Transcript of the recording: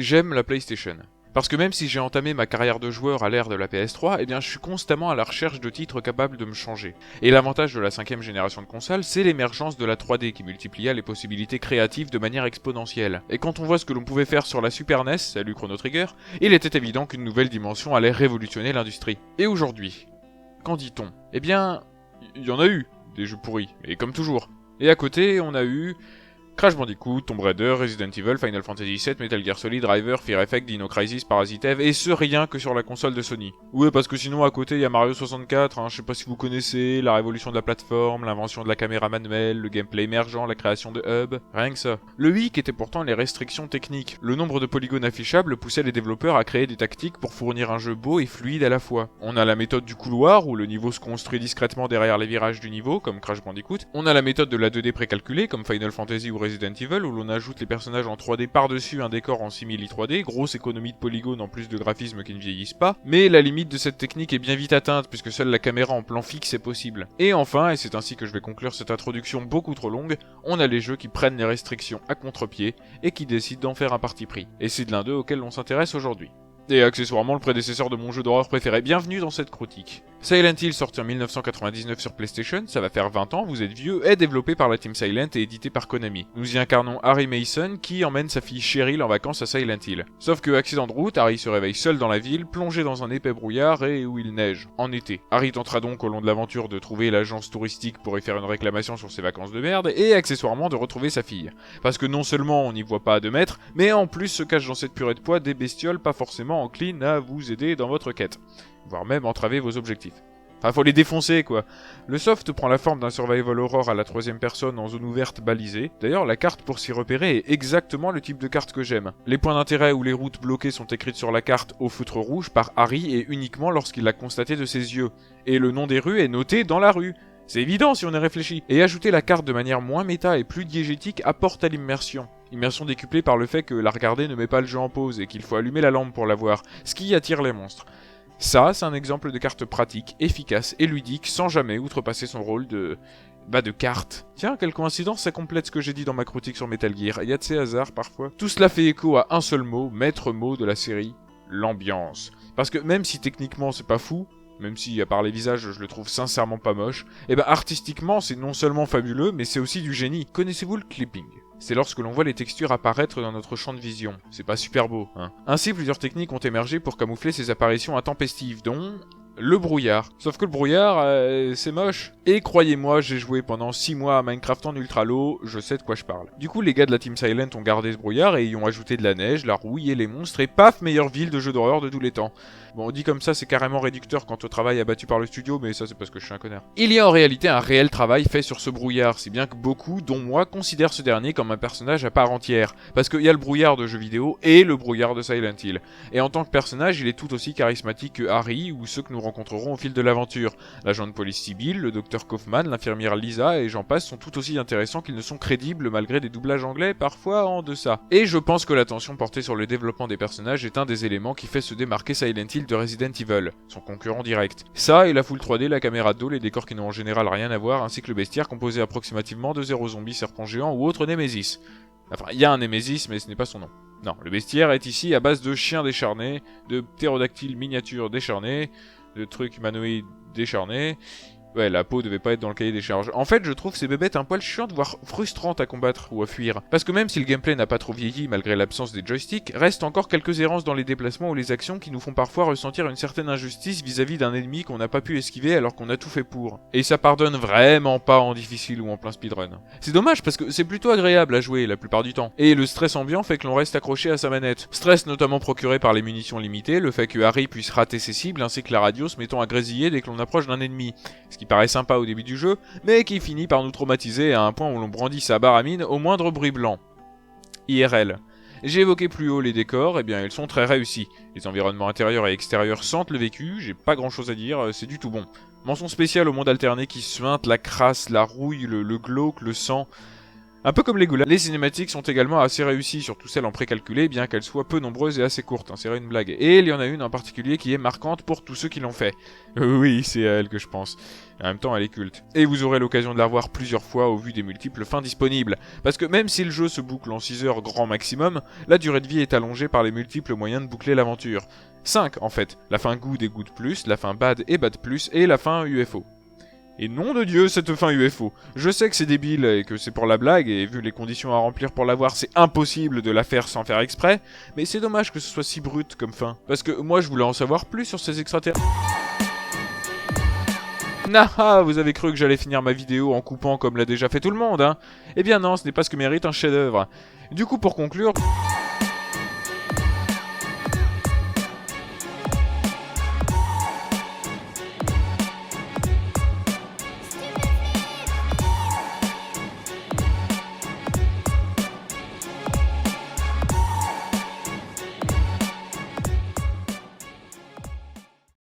j'aime la PlayStation. Parce que même si j'ai entamé ma carrière de joueur à l'ère de la PS3, eh bien je suis constamment à la recherche de titres capables de me changer. Et l'avantage de la 5ème génération de consoles, c'est l'émergence de la 3D qui multiplia les possibilités créatives de manière exponentielle. Et quand on voit ce que l'on pouvait faire sur la Super NES, salut Chrono Trigger, il était évident qu'une nouvelle dimension allait révolutionner l'industrie. Et aujourd'hui, qu'en dit-on? Eh bien, il y en a eu, des jeux pourris, et comme toujours. Et à côté, on a eu Crash Bandicoot, Tomb Raider, Resident Evil, Final Fantasy VII, Metal Gear Solid, Driver, Fear Effect, Dino Crisis, Parasite Eve, et ce rien que sur la console de Sony. Ouais, parce que sinon à côté il y a Mario 64, je sais pas si vous connaissez, la révolution de la plateforme, l'invention de la caméra manuelle, le gameplay émergent, la création de hubs, rien que ça. Le hic était pourtant les restrictions techniques. Le nombre de polygones affichables poussait les développeurs à créer des tactiques pour fournir un jeu beau et fluide à la fois. On a la méthode du couloir, où le niveau se construit discrètement derrière les virages du niveau, comme Crash Bandicoot. On a la méthode de la 2D précalculée, comme Final Fantasy ou Resident Evil, où l'on ajoute les personnages en 3D par-dessus un décor en simili 3D, grosse économie de polygones en plus de graphismes qui ne vieillissent pas, mais la limite de cette technique est bien vite atteinte puisque seule la caméra en plan fixe est possible. Et enfin, et c'est ainsi que je vais conclure cette introduction beaucoup trop longue, on a les jeux qui prennent les restrictions à contre-pied et qui décident d'en faire un parti pris. Et c'est de l'un d'eux auquel on s'intéresse aujourd'hui. Et accessoirement le prédécesseur de mon jeu d'horreur préféré. Bienvenue dans cette critique. Silent Hill, sorti en 1999 sur PlayStation, ça va faire 20 ans, vous êtes vieux, est développé par la Team Silent et édité par Konami. Nous y incarnons Harry Mason qui emmène sa fille Cheryl en vacances à Silent Hill. Sauf que, accident de route, Harry se réveille seul dans la ville, plongé dans un épais brouillard et où il neige, en été. Harry tentera donc au long de l'aventure de trouver l'agence touristique pour y faire une réclamation sur ses vacances de merde et accessoirement de retrouver sa fille. Parce que non seulement on n'y voit pas à 2 mètres, mais en plus se cachent dans cette purée de poids des bestioles pas forcément enclines à vous aider dans votre quête, voire même entraver vos objectifs. Enfin, faut les défoncer, quoi. Le soft prend la forme d'un survival horror à la 3ème personne en zone ouverte balisée. D'ailleurs, la carte pour s'y repérer est exactement le type de carte que j'aime. Les points d'intérêt ou les routes bloquées sont écrites sur la carte au feutre rouge par Harry et uniquement lorsqu'il l'a constaté de ses yeux. Et le nom des rues est noté dans la rue. C'est évident si on y réfléchit. Et ajouter la carte de manière moins méta et plus diégétique apporte à l'immersion. Immersion décuplée par le fait que la regarder ne met pas le jeu en pause et qu'il faut allumer la lampe pour la voir, ce qui attire les monstres. Ça, c'est un exemple de carte pratique, efficace et ludique, sans jamais outrepasser son rôle de carte. Tiens, quelle coïncidence, ça complète ce que j'ai dit dans ma critique sur Metal Gear, il y a de ces hasards parfois. Tout cela fait écho à un seul mot, maître mot de la série, l'ambiance. Parce que même si techniquement c'est pas fou, même si à part les visages je le trouve sincèrement pas moche, et artistiquement c'est non seulement fabuleux, mais c'est aussi du génie. Connaissez-vous le clipping ? C'est lorsque l'on voit les textures apparaître dans notre champ de vision. C'est pas super beau, hein. Ainsi, plusieurs techniques ont émergé pour camoufler ces apparitions intempestives, dont le brouillard. Sauf que le brouillard, c'est moche. Et croyez-moi, j'ai joué pendant 6 mois à Minecraft en ultra low, je sais de quoi je parle. Du coup, les gars de la Team Silent ont gardé ce brouillard et y ont ajouté de la neige, la rouille et les monstres, et paf, meilleure ville de jeu d'horreur de tous les temps. Bon, on dit comme ça, c'est carrément réducteur quant au travail abattu par le studio, mais ça c'est parce que je suis un connard. Il y a en réalité un réel travail fait sur ce brouillard, si bien que beaucoup, dont moi, considèrent ce dernier comme un personnage à part entière. Parce qu'il y a le brouillard de jeux vidéo et le brouillard de Silent Hill. Et en tant que personnage, il est tout aussi charismatique que Harry ou ceux que nous rencontrerons au fil de l'aventure. L'agent de police Sibyl, le docteur Kaufman, l'infirmière Lisa et j'en passe sont tout aussi intéressants qu'ils ne sont crédibles malgré des doublages anglais parfois en deçà. Et je pense que l'attention portée sur le développement des personnages est un des éléments qui fait se démarquer Silent Hill de Resident Evil, son concurrent direct. Ça et la full 3D, la caméra de dos, les décors qui n'ont en général rien à voir, ainsi que le bestiaire composé approximativement de 0 zombies, serpents géants ou autres Némésis. Enfin, il y a un Némésis, mais ce n'est pas son nom. Non, le bestiaire est ici à base de chiens décharnés, de ptérodactyles miniatures décharnés, de trucs humanoïdes décharnés. Ouais, la peau devait pas être dans le cahier des charges. En fait, je trouve ces bébêtes un poil chiantes, voire frustrantes à combattre ou à fuir. Parce que même si le gameplay n'a pas trop vieilli malgré l'absence des joysticks, restent encore quelques errances dans les déplacements ou les actions qui nous font parfois ressentir une certaine injustice vis-à-vis d'un ennemi qu'on n'a pas pu esquiver alors qu'on a tout fait pour. Et ça pardonne vraiment pas en difficile ou en plein speedrun. C'est dommage parce que c'est plutôt agréable à jouer la plupart du temps. Et le stress ambiant fait que l'on reste accroché à sa manette. Stress notamment procuré par les munitions limitées, le fait que Harry puisse rater ses cibles ainsi que la radio se mettant à grésiller dès que l'on approche d'un ennemi. Ce qui paraît sympa au début du jeu, mais qui finit par nous traumatiser à un point où l'on brandit sa baramine au moindre bruit blanc. IRL. J'ai évoqué plus haut les décors, et bien ils sont très réussis. Les environnements intérieurs et extérieurs sentent le vécu, j'ai pas grand chose à dire, c'est du tout bon. Mention spéciale au monde alterné qui suinte, la crasse, la rouille, le glauque, le sang. Un peu comme Lego, les cinématiques sont également assez réussies, surtout celles en précalculé, bien qu'elles soient peu nombreuses et assez courtes, hein, c'est une blague. Et il y en a une en particulier qui est marquante pour tous ceux qui l'ont fait. Oui, c'est à elle que je pense. En même temps, elle est culte. Et vous aurez l'occasion de la revoir plusieurs fois au vu des multiples fins disponibles. Parce que même si le jeu se boucle en 6 heures grand maximum, la durée de vie est allongée par les multiples moyens de boucler l'aventure. 5 en fait, la fin Good et Good Plus, la fin Bad et Bad Plus, et la fin UFO. Et nom de Dieu, cette fin UFO. Je sais que c'est débile et que c'est pour la blague, et vu les conditions à remplir pour l'avoir, c'est impossible de la faire sans faire exprès, mais c'est dommage que ce soit si brut comme fin. Parce que moi, je voulais en savoir plus sur ces extraterrestres. Ah, vous avez cru que j'allais finir ma vidéo en coupant comme l'a déjà fait tout le monde, hein? Eh bien non, ce n'est pas ce que mérite un chef-d'œuvre. Du coup, pour conclure...